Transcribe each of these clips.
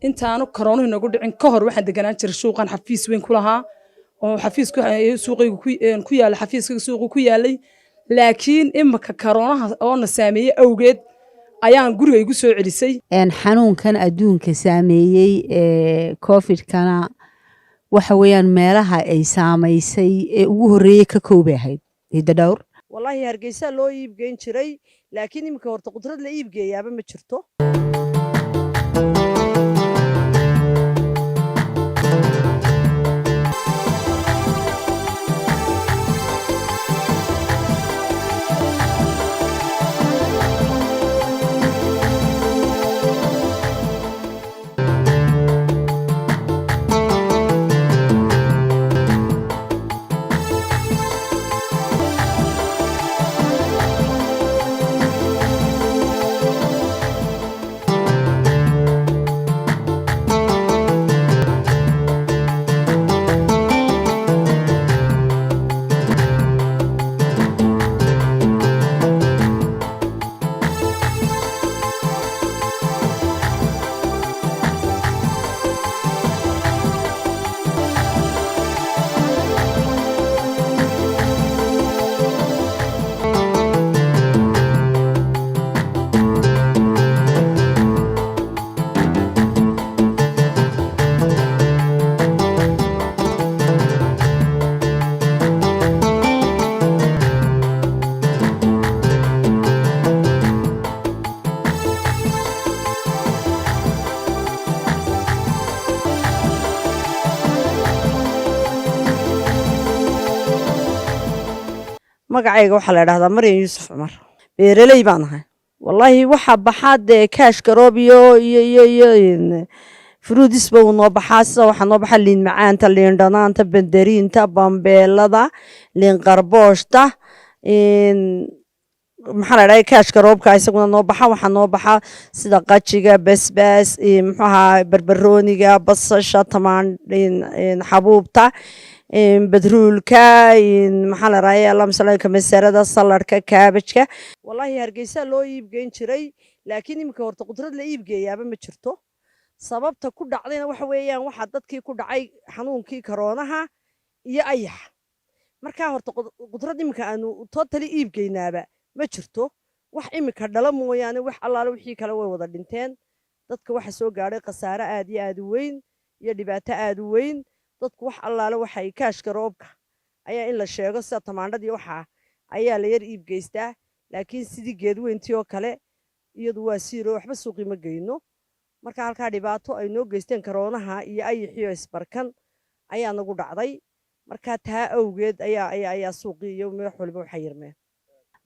intaanu korona inagu dhicin ka hor waxaan deganaan jiray suuqan xafiis weyn ku lahaa oo xafiisku suuqaygu ku yaala xafiiska suuqu ku yaalay laakiin imaka koronaha oo na saameeyay awgeed ayaan guriga igu soo celisay xanuunkan adduunka saameeyay covid-kana waxa weeyaan meelaha ay saamaysay ee ugu horreeyay ka koobay ahayd hidda dhowr wallahi hargeysa loo iibgeyn jiray laakiin imika horta qudrad la iibgeeyaaba ma jirto magacayga waxa la yiraahdaa Maryam Yuusuf Cumar beeraley baan ahay wallahi waxa baxaad kaash garoobiyo iyo fruudis buu noo baxaa waxa noo baxa liin macaanta liin dhanaanta bandariinta bambeelada liin qarbooshta maxaa la yiraahdaa kaash garoobka isaguna noo baxa waxa noo baxa sida qajiga basbaas maxaa barbarooniga basasha tamaan xabuubta بدرولكا محل رايا الله مسلا كمسرة صلركا كابجكا والله هرجيسا لو يبجين شري لكن يمكن ورت قدرة لا يبجي يا بم شرطه سببته كل علينا وحويا وحدت كي كل عي حنون كي كرونها يا أيح مركا ورت قدرة يمكن أنو توتالي يبجي نابا ما شرطه وح يمكن هذا مو يعني وح الله لو حي كلا وضع بنتين ضدك وح سوق على قصارى آدي آدوين يدي بعت آدوين dadku wax allaale waxay kaashka roobka ayaa in la sheego sida tamaandhadii waxa ayaa la yar iib geystaa laakiin sidii geed weyntii oo kale iyadu waa siiro waxba suuqi ma geyno marka halka dhibaato ay noo geysteen koroonaha iyo ayaxiyo isbarkan ayaa nagu dhacday marka taa awgeed ayaa suuqi iyo meel xulba waxa yirmeen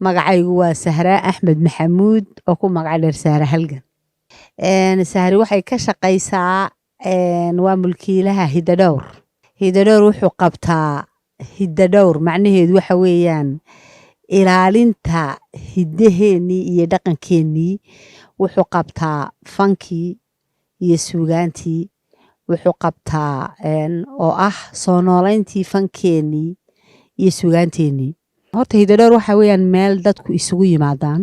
magacaygu waa Sahra Axmed Maxamuud oo ku magac dheer Sahra Halgan Sahri waxay ka shaqaysaa waa mulkiilaha hidda dhowr wuxuu qabtaa hidda dhowr macnaheedu waxa weeyaan ilaalinta hiddaheenii iyo dhaqankeenii wuxuu qabtaa fankii iyo suugaantii wuxuu qabtaa oo ah soo noolayntii fankeenii iyo suugaanteenii horta hidda dhowr waxa weeyaan meel dadku isugu yimaadaan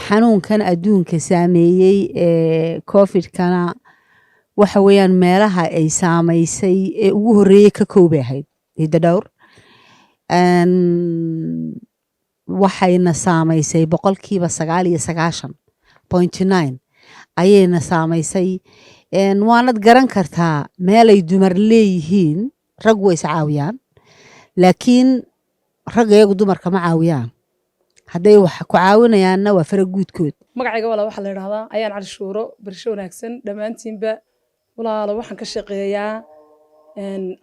xanuunkan adduunka saameeyay covid-kana waxa weeyaan meelaha ay saamaysay ee ugu horreeyay ka koobay ahayd hidda dhowr waxayna saamaysay 99.9 ayayna saamaysay waanad garan kartaa meel ay dumar leeyihiin rag way iscaawiyaan laakiin rag iyagu dumarka ma caawiyaan hadday wax ku caawinayaanna waa fara guudkood magacayga wala waxa la yiraahdaa ayaan cali shuuro barsho wanaagsan dhamaantiinba walaalo waxaan ka shaqeeyaa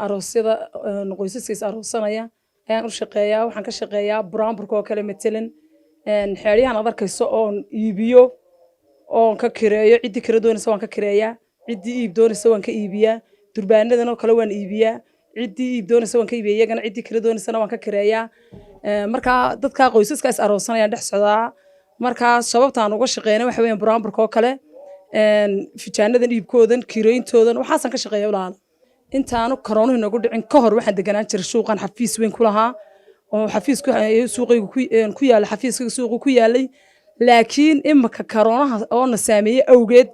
aroosyada qoysaskiisa aroosanaya ayaan u shaqeeyaa waxaan ka shaqeeyaa buraanburka oo kale matalan xeeriyahan aad arkayso oon iibiyo oon ka kireeyo cidii kira doonaysa waan ka kireeyaa cidii iib doonaysa waan ka iibiyaa durbaanadan oo kale waan iibiyaa cidii iib doonaysa waan ka iibiyaa iyagana cidii kira doonaysana waan ka kireeyaa marka dadka qoysaska is aroosanayaan dhex socdaa marka sababtaan uga shaqeynaa waxa weeyaan buraanburka oo kale fijaanadan iibkoodan kireyntoodan waxaasan ka shaqeeyaa walaal intaanu korona inagu dhicin ka hor waxaan deganaan jiray suuqan xafiis weyn ku lahaa oo xafiisku suuqaygu ku yaala xafiiska suuqu ku yaalay laakiin imaka koronaha oo na saameeyay awgeed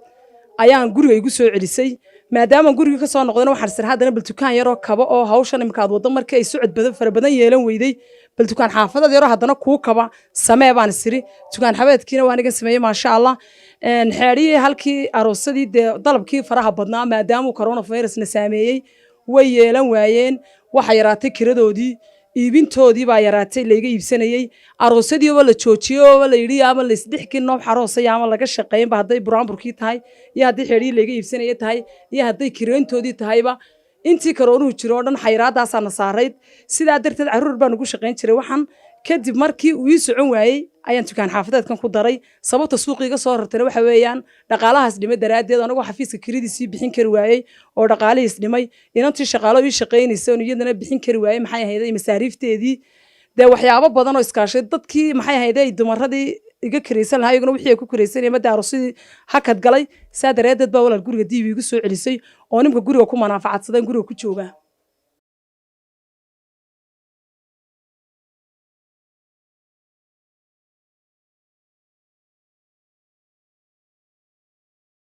ayaan guriga igu soo celisay maadaama guriga ka soo noqdana waxaan sir haddana bal dukaan yaroo kaba oo hawshan imika aad wado markii ay socod badan fara badan yeelan weyday bal dukaan xaafadada yaroo haddana kuu kaba samee baan siri dukaan xabeedkiina waan iga sameeyey maasha allah xeedhiyii halkii aroosadii dee dalabkii faraha badnaa maadaama coronavirusna saameeyey way yeelan waayeen waxa yaraatay kiradoodii iibintoodii baa yaraatay layga iibsanayay aroosadiiba la joojiyay oo la yiri ama la isdhixkin nooc aroosay ama laga shaqeynba haday buraanburkii tahay iyo haday xeedhii layga iibsanayay tahay iyo haday kireyntoodii tahayba intii karoonuhu jiro oo dhan xayiraadaas aan saarayd sidaa darteed caruur baan ugu shaqeyn jiray waxaan kadib markii uu ii socon waayay ayaan dukaan xaafadeedkan ku daray sababta suuqiga soo rartay waxa weeyaan dhaqaalahaas dhimay daraadeed anagu xafiiska kiradiisii bixin kari waayay oo dhaqaalihiis dhimay inantii shaqaalo ii shaqeynaysa oo iyadana bixin kari waayay maxay ahayd masaariifteedii de waxyaabo badan oo iskaashay dadkii maxay ahayd dumaradii iga kiraysan lahaa iyaguna wixii ay ku kiraysanayeen mada aroosidii hakad galay saa daraadeed baa walaal guriga diib igu soo celisay oo nimka guriga ku manaafacadsada guriga ku jooga